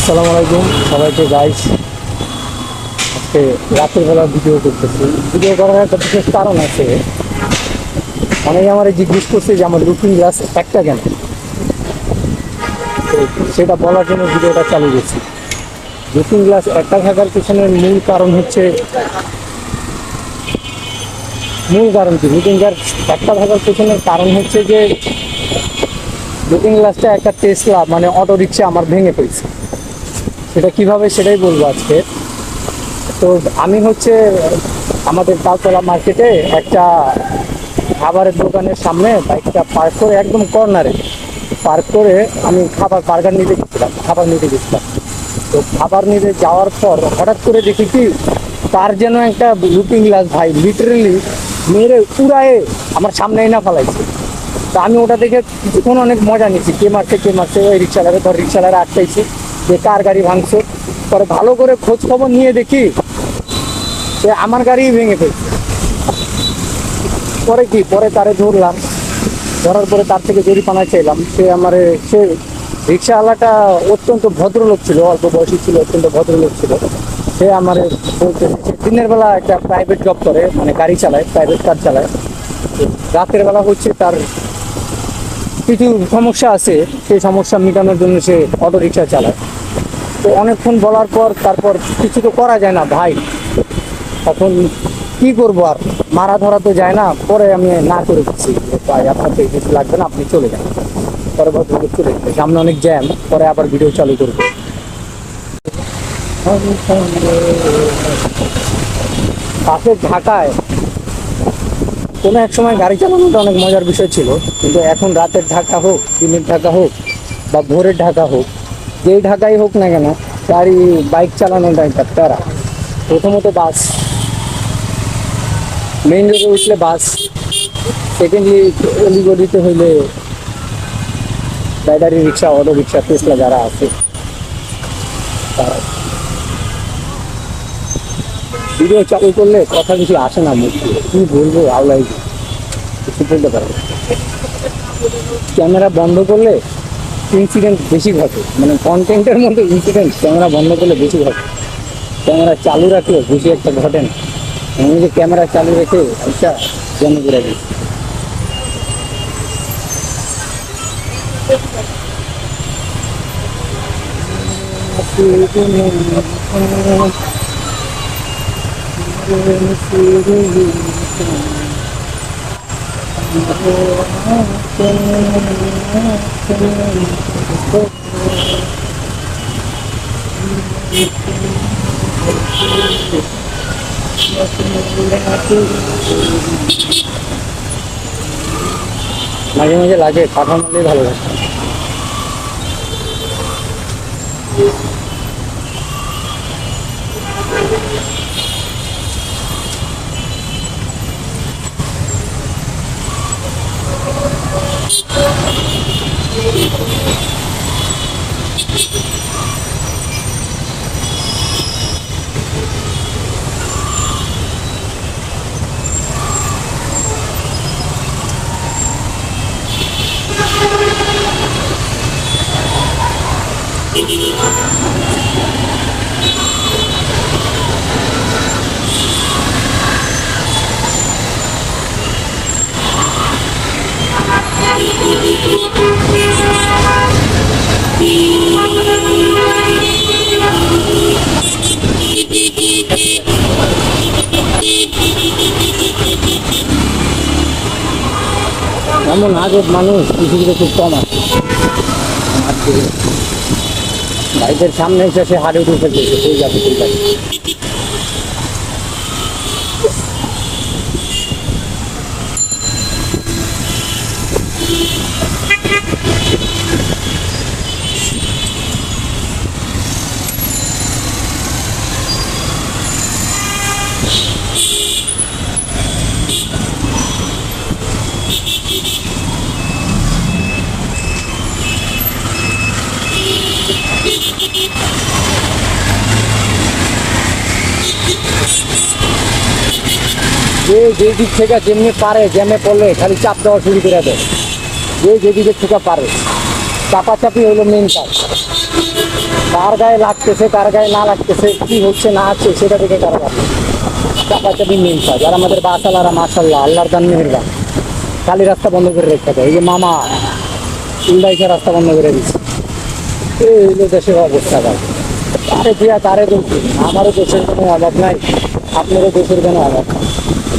আসসালামু আলাইকুম সবাইকে গাইস। আজকে রাতের বেলা ভিডিও করতেছি। ভিডিও করার একটা বিশেষ কারণ আছে। অনেকে আমার জিজ্ঞেস করছে যে আমার লুকিং গ্লাস একটা কেন, তো সেটা বলার জন্য ভিডিওটা চালু করছি। লুকিং গ্লাস একটা থাকার পিছনের মূল কারণ কি, লুকিং গ্লাস একটা থাকার পিছনের কারণ হচ্ছে যে লুকিং গ্লাসটা একটা টেসলা মানে অটো রিক্সা আমার ভেঙে পড়েছে। সেটা কিভাবে সেটাই বলবো আজকে। তো আমি আমাদের তালতলা মার্কেটে একটা খাবারের দোকানের সামনে বাইকটা পার্ক করে একদম কর্নারে পার্ক করে আমি খাবার নিতে গেছিলাম। তো খাবার নিতে যাওয়ার পর হঠাৎ করে দেখি কি তার যেন একটা লুকিং গ্লাস ভাই লিটারেলি মেরে উড়ায়ে আমার সামনে না ফেলাইছে। তা আমি ওটা দেখে কিছুক্ষণ অনেক মজা নিচ্ছি, কে মারছে ওই রিক্সাওয়ালারা আটকাইছি যে কার গাড়ি ভাঙছে। পরে ভালো করে খোঁজ খবর নিয়ে দেখি সে আমার গাড়ি ভেঙে ফেলছে। পরে তারে ধরার পরে তার থেকে জরিমানা চাইলাম। সে রিক্সাওয়ালাটা অত্যন্ত ভদ্রলোক ছিল, অল্প বয়সী ছিল, অত্যন্ত ভদ্রলোক ছিল। সে আমার বলতে দিনের বেলা একটা প্রাইভেট জব করে, মানে গাড়ি চালায়, প্রাইভেট কার চালায়। রাতের বেলা তার কিছু সমস্যা আছে, সেই সমস্যা মেটানোর জন্য সে অটো রিক্সা চালায়। তো অনেকক্ষণ বলার পর তারপর কিছু তো করা যায় না ভাই, এখন কি করবো আর, মারা ধরা তো যায় না। পরে আমি না করে দিচ্ছি যে ভাই আপনার তো কিছু লাগবে না, আপনি চলে যান। পরে ভদ্রলোক চলে গেছে, সামনে অনেক জ্যাম। পরে আবার ভিডিও চালু করবো। পাশের ঢাকায় কোনো এক সময় গাড়ি চালানোটা অনেক মজার বিষয় ছিল, কিন্তু এখন রাতের ঢাকা হোক, দিনের ঢাকা হোক বা ভোরের ঢাকা হোক, যেই ঢাকাই হোক না কেন, বাইক চালানোটা একটা প্যারা। প্রথমত বাস, মেইন রোডে উঠলে বাস, সেকেন্ডলি অলিগলিতে হইলে ব্যাটারি রিক্সা, অটো রিক্সা, টেসলা যারা আছে তারা। ভিডিও চালু করলে কথা কিছু আসে না মুখে, কি বলবো আওলাই কিছু বলতে পারবো। ক্যামেরা বন্ধ করলে ইনসিডেন্ট বেশি ঘটে, মানে কন্টেন্টের মধ্যে ইনসিডেন্ট ক্যামেরা বন্ধ করলে বেশি ঘটে। ক্যামেরা চালু রাখলে বেশি একটা ঘটে না। আমি যে ক্যামেরা চালু রেখে একটা জন্য করে দিচ্ছি। মাঝে মাঝে লাগে কথা মারলেই ভালো লাগে। এমন আগের মানুষ পৃথিবীতে খুব কম আছে। বাইকের সামনে এসে সে হাড়ে উঠে ফেলতেছে, সেই যাবে সেই যাবে। যে দিক থেকে যেমনি পারে, জ্যামে পড়লে খালি চাপ দেওয়া শুরু করে দেয়। যে যেদিকে থেকে পারে, চাপাচাপি হইলো মেন কাজ। কার গায়ে লাগতেছে কার গায়ে না লাগতেছে, কি হচ্ছে না হচ্ছে সেটা দেখে কারো লাগে চাপাচাপি মেন কাজ। আর আমাদের বাসালারা মাশাল্লাহ আল্লাহর দান মেহেরবান, খালি রাস্তা বন্ধ করে রেখে দেয়। এই যে মামা উল্টাইছে রাস্তা বন্ধ করে দিচ্ছে, এই হইলো দেশের অবস্থা ভাই। তারে দিয়া তারে দোষ দিন, আমারও দেশের কোনো অভাব নাই, আপনারও দেশের কোনো অভাব নাই।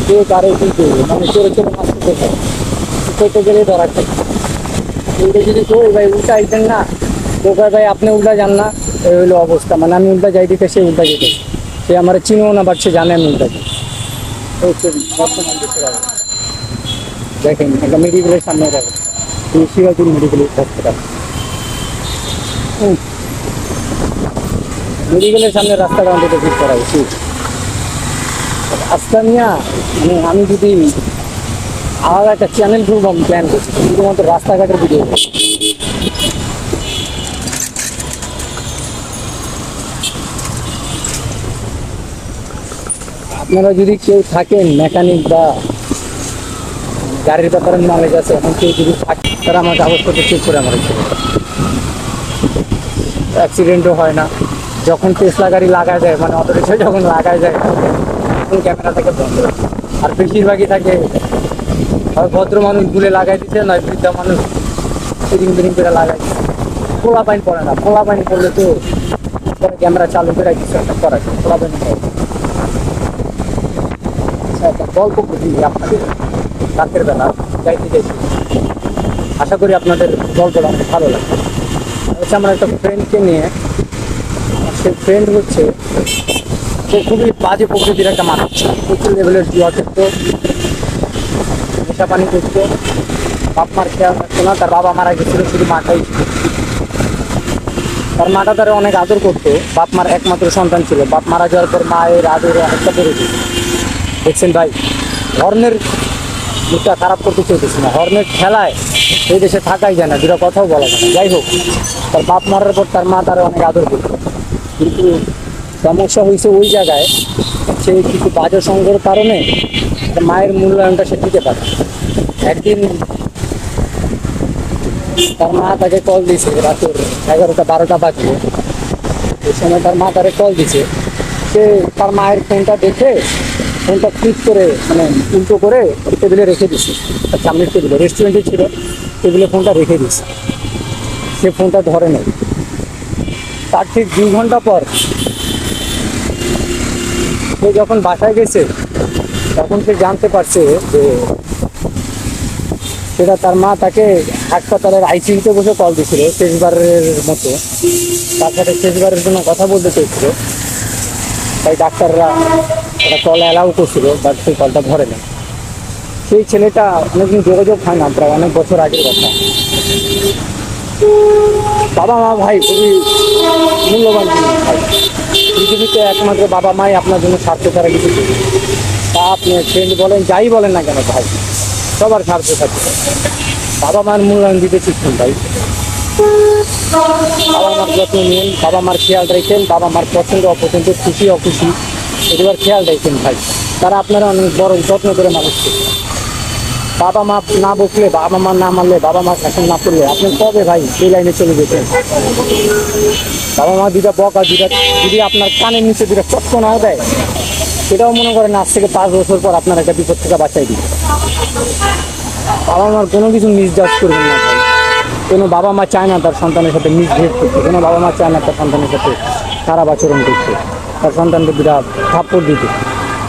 কেউ তারে কি করবে, মানে চোরে চোরে মাছতে দেখে করতে গেলে ধরা থাকে। এইটা যদি কই ভাই উল্টা আইতেন না, তো কয় ভাই আপনি উল্টা যান না, এই হইলো অবস্থা। মানে আমি উল্টা যাই দিতে সে উল্টা যেতে, সে আমার চিনেও না, বাট সে জানে আমি উল্টা যাই। এই তো বর্তমান দেশের অবস্থা দেখেন, একটা মেডিকেলের সামনে যাবে, শিবাচুর মেডিকেল হসপিটাল, মেডিকেলের সামনে রাস্তাটা অন্তত ঠিক করা উচিত। রাস্তা নিয়ে মানে আমি যদি আলাদা একটা চ্যানেল খুলব আমি প্ল্যান করছি, শুধুমাত্র রাস্তাঘাটের ভিডিও। আপনারা যদি কেউ থাকেন মেকানিক বা গাড়ির ব্যাপারে নলেজ আছে, এখন কেউ যদি থাকে তারা আমার কাগজপত্র চেক করে আমার অ্যাক্সিডেন্টও হয় না। যখন টেসলা গাড়ি লাগায় যায়, মানে অটো রিক্সা যখন লাগায় যায় তখন ক্যামেরা থেকে বন্ধ। আর বেশিরভাগই থাকে হয় ভদ্র মানুষ ভুলে লাগাই দিচ্ছে, নয় বৃদ্ধা মানুষ ফিরিং ফিরিং করে লাগাই দিচ্ছে। খোলা পানি পড়ে না, খোলা পানি পড়লে তো ক্যামেরা চালু করে কিছু একটা করা যায়। খোলা পানি পড়ে একটা গল্প বুঝি আপনাদের রাতের বেলা যাইতে যাইতে, আশা করি আপনাদের গল্পটা অনেক ভালো লাগে। হচ্ছে আমার একটা ফ্রেন্ডকে নিয়ে, সেই ফ্রেন্ড হচ্ছে সে খুবই বাজে প্রকৃতির একটা মানুষ, প্রচুর লেভেলের জুয়া করতো, নেশা পানি করতো, বাপ মার খেয়াল রাখতো না। তার বাবা মারা গেছিল, শুধু মাটাই ছিল। তার মাটা তারা অনেক আদর করতো, বাপ মার একমাত্র সন্তান ছিল। বাপ মারা যাওয়ার পর মায়ের আদর একটা বেড়েছে। দেখছেন ভাই, হর্নের মুখটা খারাপ করতে চলতেছে না, হর্নের খেলায় এই দেশে থাকাই যায় না, দুটা কথাও বলা যায় না। যাই হোক, তার বাপ মারার পর তার মা তারা অনেক আদর করতো, কিন্তু সমস্যা হয়েছে ওই জায়গায় সে কিছু বাজে সঙ্গের কারণে তার মায়ের মূল্যায়নটা সে দিতে পারে। একদিন তার মা তাকে কল দিয়েছে, রাতের 11টা 12টা বাজে, এই সময় তার মা তারে কল দিছে। সে তার মায়ের ফোনটা দেখে ফোনটা ফ্লিপ করে, মানে উল্টো করে টেবিলে রেখে দিছে, তার সামনের টেবিলে, রেস্টুরেন্টে ছিল, টেবিলে ফোনটা রেখে দিছে। সে ফোনটা ধরে নেই। তার ঠিক 2 ঘন্টা পর সে যখন বাসায় গেছে, তখন সে জানতে পারছে যে সেটা তার মা তাকে হাসপাতালের আইসিইউতে বসে কল দিছিল, শেষবারের মতো তার সাথে শেষবারের জন্য কথা বলতে চেয়েছিল। তাই ডাক্তাররা একটা কল অ্যালাউ করছিল, বাট সেই কলটা ধরে নেই। সেই ছেলেটা অনেকদিন যোগাযোগ হয় না, প্রায় অনেক বছর আগের কথা। বাবা মা ভাই খুবই মূল্যবান জিনিস ভাই। পৃথিবীতে একমাত্র বাবা মাই আপনার জন্য স্বার্থ ছাড়া কিছু দেবে। তা আপনি ফ্রেন্ড বলেন, যাই বলেন না কেন ভাই, সবার স্বার্থ থাকে। বাবা মার মূল্যায়ন দিতে শিখুন ভাই। বাবা মার যত্ন নিন, বাবা মার খেয়াল রাখেন, বাবা মার পছন্দ অপছন্দ, খুশি অখুশি এবার খেয়াল রাখেন ভাই। তারা আপনারা অনেক বড় যত্ন করে মানুষ করবে। বাবা মা না বকলে, বাবা মা না মারলে, বাবা মা শাসন না করলে আপনি কবে ভাই এই লাইনে চলে যেতেন? বাবা মা দুটা বকা, দুটা যদি আপনার কানের নিচে দুটা চট্ট নাও দেয়, সেটাও মনে করেন আজ থেকে 5 বছর পর আপনার একটা বিপদ থেকে বাঁচাই দিবে। বাবা মার কোনো কিছু মিসজাজ করবেন না ভাই। কোনো বাবা মা চায় না তার সন্তানের সাথে মিসবিহেভ করতে, কোনো বাবা মা চায় না তার সন্তানের সাথে খারাপ আচরণ করতে, তার সন্তানকে দুটা থাপ্পড় দিতে।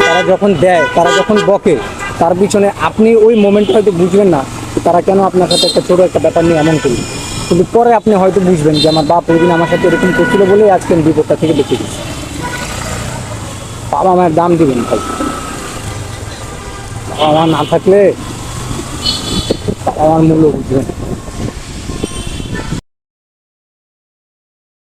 তারা যখন দেয়, তারা যখন বকে, তার পিছনে আপনি ওই মোমেন্টে হয়তো বুঝবেন না তারা কেন আপনার সাথে একটা ছোটো একটা ব্যাপার নিয়ে এমন করি, কিন্তু পরে আপনি হয়তো বুঝবেন যে আমার বাপ ওই দিন আমার সাথে এরকম করছিল বলেই আজকে আমি বিপদটা থেকে বেঁচে গেছি। বাবা মায়ের দাম দিবেন ভাই। বাবা মা না থাকলে বাবা মার মূল্য বুঝবেন।